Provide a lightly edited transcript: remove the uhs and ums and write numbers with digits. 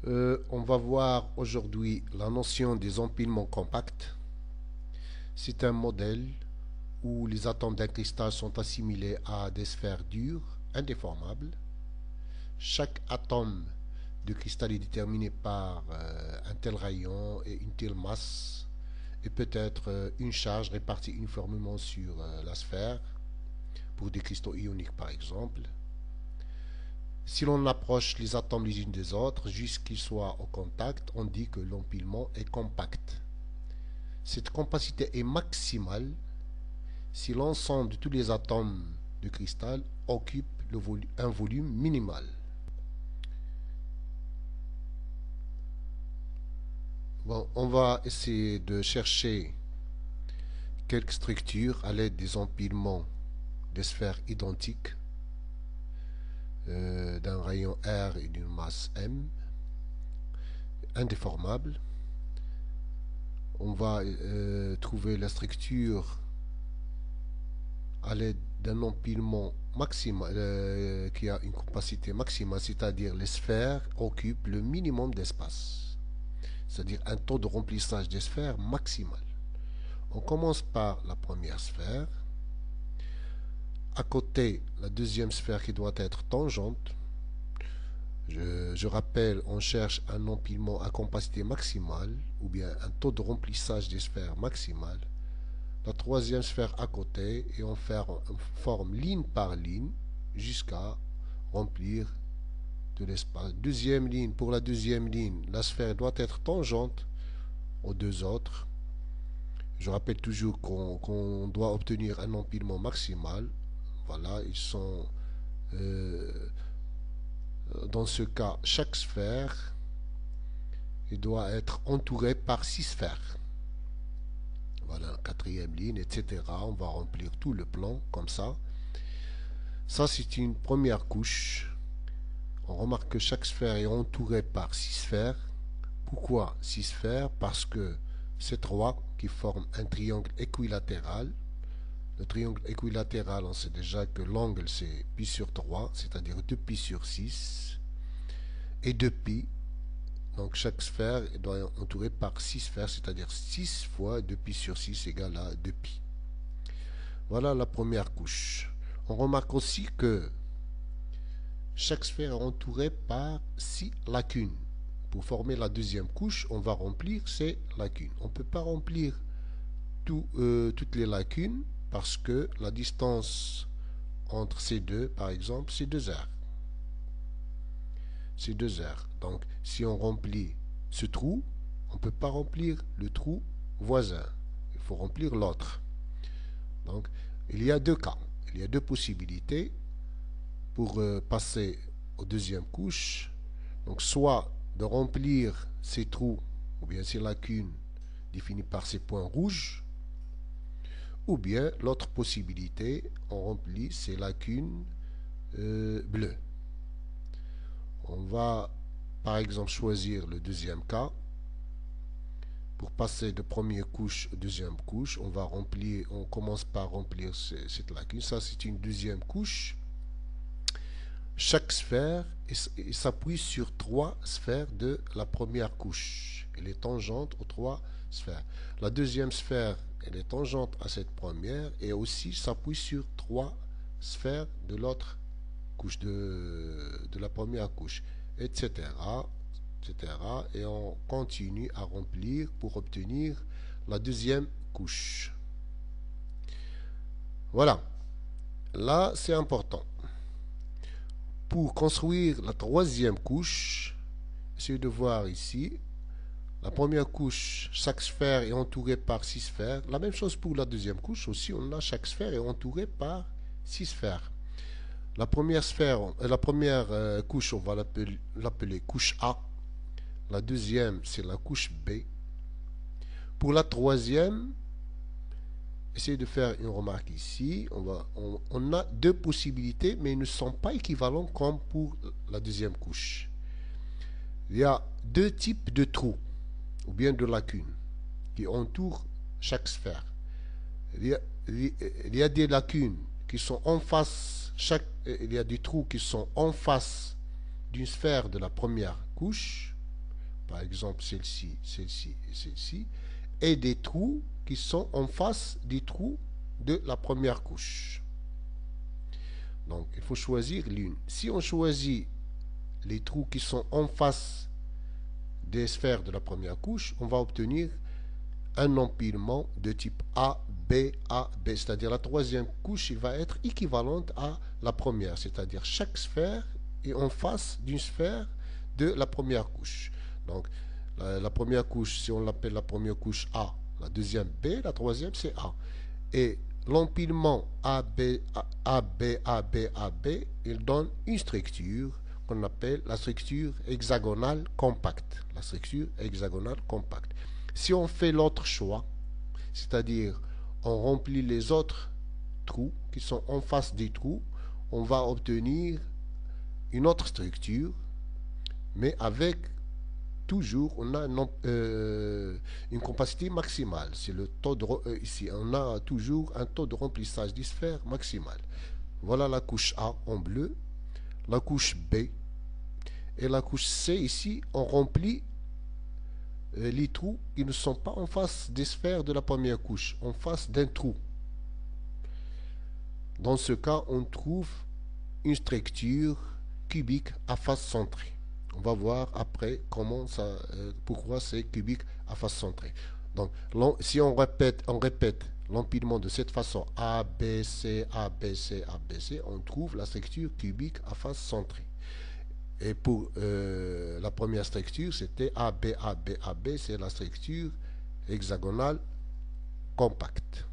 On va voir aujourd'hui la notion des empilements compacts. C'est un modèle où les atomes d'un cristal sont assimilés à des sphères dures, indéformables. Chaque atome de cristal est déterminé par un tel rayon et une telle masse et peut-être une charge répartie uniformément sur la sphère, pour des cristaux ioniques par exemple. Si l'on approche les atomes les unes des autres jusqu'ils soient au contact, on dit que l'empilement est compact. Cette compacité est maximale si l'ensemble de tous les atomes de cristal occupe un volume minimal. Bon, on va essayer de chercher quelques structures à l'aide des empilements des sphères identiques d'un rayon R et d'une masse M indéformable. On va trouver la structure à l'aide d'un empilement maximal qui a une capacité maximale, c'est-à-dire les sphères occupent le minimum d'espace, c'est-à-dire un taux de remplissage des sphères maximal. On commence par la première sphère. À côté, la deuxième sphère qui doit être tangente. Je rappelle, on cherche un empilement à capacité maximale ou bien un taux de remplissage des sphères maximal. La troisième sphère à côté et on forme ligne par ligne jusqu'à remplir de l'espace. Deuxième ligne, pour la deuxième ligne, la sphère doit être tangente aux deux autres. Je rappelle toujours qu'on doit obtenir un empilement maximal. Voilà, ils sont dans ce cas, chaque sphère doit être entourée par 6 sphères. Voilà, quatrième ligne, etc. On va remplir tout le plan comme ça. Ça, c'est une première couche. On remarque que chaque sphère est entourée par 6 sphères. Pourquoi 6 sphères? Parce que c'est 3 qui forment un triangle équilatéral. Le triangle équilatéral, on sait déjà que l'angle c'est pi sur 3, c'est-à-dire 2pi sur 6, et 2pi. Donc chaque sphère doit être entourée par 6 sphères, c'est-à-dire 6 fois 2pi sur 6 égale à 2pi. Voilà la première couche. On remarque aussi que chaque sphère est entourée par 6 lacunes. Pour former la deuxième couche, on va remplir ces lacunes. On ne peut pas remplir toutes les lacunes, parce que la distance entre ces deux, par exemple, c'est 2 r. C'est 2 r. Donc, si on remplit ce trou, on ne peut pas remplir le trou voisin. Il faut remplir l'autre. Donc, il y a 2 cas. Il y a 2 possibilités pour passer aux deuxième couche. Donc, soit de remplir ces trous, ou bien ces lacunes définies par ces points rouges, ou bien l'autre possibilité, on remplit ces lacunes bleues. On va par exemple choisir le deuxième cas. Pour passer de première couche à deuxième couche, on commence par remplir cette lacune. Ça, c'est une deuxième couche. Chaque sphère s'appuie sur 3 sphères de la première couche. Elle est tangente aux 3 sphères. La deuxième sphère, elle est tangente à cette première et aussi s'appuie sur 3 sphères de l'autre couche, de la première couche, etc., etc. Et on continue à remplir pour obtenir la deuxième couche. Voilà. Là, c'est important. Pour construire la troisième couche, essayez de voir ici. La première couche, chaque sphère est entourée par 6 sphères. La même chose pour la deuxième couche aussi, chaque sphère est entourée par 6 sphères. La première couche, on va l'appeler couche A. La deuxième, c'est la couche B. Pour la troisième, essayez de faire une remarque ici. On a 2 possibilités, mais ils ne sont pas équivalents comme pour la deuxième couche. Il y a 2 types de trous, ou bien de lacunes, qui entourent chaque sphère. Il y a des lacunes qui sont en face, il y a des trous qui sont en face d'une sphère de la première couche, par exemple celle-ci, celle-ci et celle-ci, et des trous qui sont en face des trous de la première couche. Donc, il faut choisir l'une. Si on choisit les trous qui sont en face des sphères de la première couche, on va obtenir un empilement de type A, B, c'est-à-dire la troisième couche il va être équivalente à la première, c'est-à-dire chaque sphère est en face d'une sphère de la première couche. Donc, la première couche, si on l'appelle la première couche A, la deuxième B, la troisième c'est A. Et l'empilement AB, AB, AB, AB, il donne une structure qu'on appelle la structure hexagonale compacte. La structure hexagonale compacte. Si on fait l'autre choix, c'est-à-dire on remplit les autres trous qui sont en face des trous, on va obtenir une autre structure, mais avec toujours on a une capacité maximale. C'est le taux de ici, on a toujours un taux de remplissage des sphères maximal. Voilà la couche A en bleu, la couche B et la couche C ici, on remplit les trous qui ne sont pas en face des sphères de la première couche, en face d'un trou. Dans ce cas, on trouve une structure cubique à face centrée. On va voir après comment ça, pourquoi c'est cubique à face centrée. Donc, si on répète l'empilement de cette façon, A, B, C, A, B, C, A, B, C, on trouve la structure cubique à face centrée. Et pour la première structure, c'était AB, AB, AB, c'est la structure hexagonale compacte.